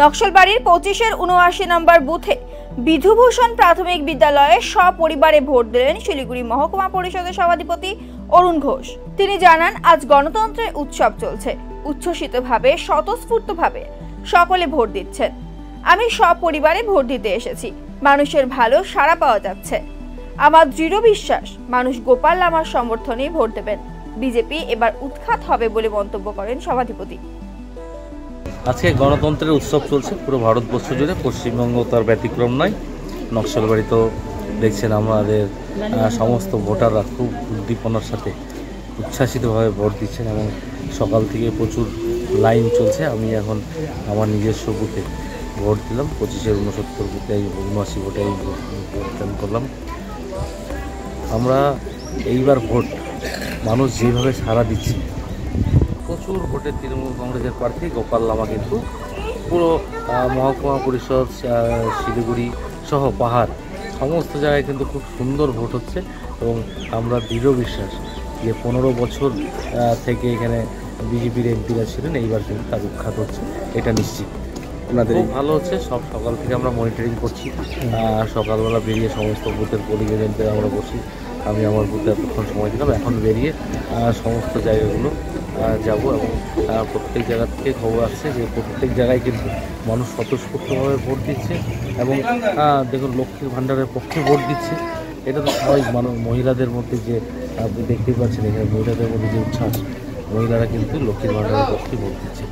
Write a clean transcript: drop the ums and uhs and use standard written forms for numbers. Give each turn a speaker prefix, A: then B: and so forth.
A: নকশালবাড়ির 25-79 নম্বর বুথে বিধুভূষণ প্রাথমিক বিদ্যালয়ে সপরিবারে ভোট দিলেন শিলিগুড়ি মহকুমা পরিষদের সভাধিপতি অরুণ ঘোষ। তিনি জানান, আজ গণতন্ত্রের উৎসব চলছে, উচ্ছ্বসিতভাবে স্বতঃস্ফূর্তভাবে সকলে ভোট দিচ্ছেন। আমি সপরিবারে ভোট দিতে এসেছি, মানুষের ভালো সাড়া পাওয়া যাচ্ছে। আমার দৃঢ় বিশ্বাস মানুষ গোপাল লামার সমর্থনে ভোট দেবেন। বিজেপি এবার উৎখাত হবে বলে মন্তব্য করেন সভাধিপতি।
B: আজকে গণতন্ত্রের উৎসব চলছে পুরো ভারতবর্ষ জুড়ে, পশ্চিমবঙ্গ তার ব্যতিক্রম নয়। নকশালবাড়ি তো দেখছেন আমাদের সমস্ত ভোটাররা খুব উদ্দীপনার সাথে উচ্ছ্বাসিতভাবে ভোট দিচ্ছেন এবং সকাল থেকে প্রচুর লাইন চলছে। আমি এখন আমার নিজস্ব বুথে ভোট দিলাম, 25-69 বুথে 79 ভোটে ভোট করলাম। আমরা এইবার ভোট মানুষ যেভাবে সাড়া দিচ্ছে, প্রচুর ভোটে তৃণমূল কংগ্রেসের প্রার্থী গোপাল লামা কিন্তু পুরো মহকুমা পরিষদ, শিলিগুড়ি সহ পাহাড় সমস্ত জায়গায় কিন্তু খুব সুন্দর ভোট হচ্ছে এবং আমরা দৃঢ় বিশ্বাস যে 15 বছর থেকে এখানে বিজেপির এমপিরা ছিলেন, এইবার কিন্তু তার উৎখাত হচ্ছে, এটা নিশ্চিত। আপনাদের খুব ভালো হচ্ছে। সকাল থেকে আমরা মনিটরিং করছি, সকালবেলা বেরিয়ে সমস্ত বুথের পোলিং এজেন্টে আমরা বসি। আমি আমার বুথে এতক্ষণ সময় দিলাম, এখন বেরিয়ে সমস্ত জায়গাগুলো যাব এবং প্রত্যেক জায়গা থেকে খবর আসছে যে প্রত্যেক জায়গায় কিন্তু মানুষ স্বতঃস্ফূর্তভাবে ভোট দিচ্ছে এবং দেখুন লক্ষ্মীর ভাণ্ডারের পক্ষে ভোট দিচ্ছে। এটা তো স্বাভাবিক। মহিলাদের মধ্যে যে আপনি দেখতেই পাচ্ছেন এখানে মহিলাদের মধ্যে যে উচ্ছ্বাস, মহিলারা কিন্তু লক্ষ্মীর ভাণ্ডারের পক্ষে ভোট দিচ্ছে।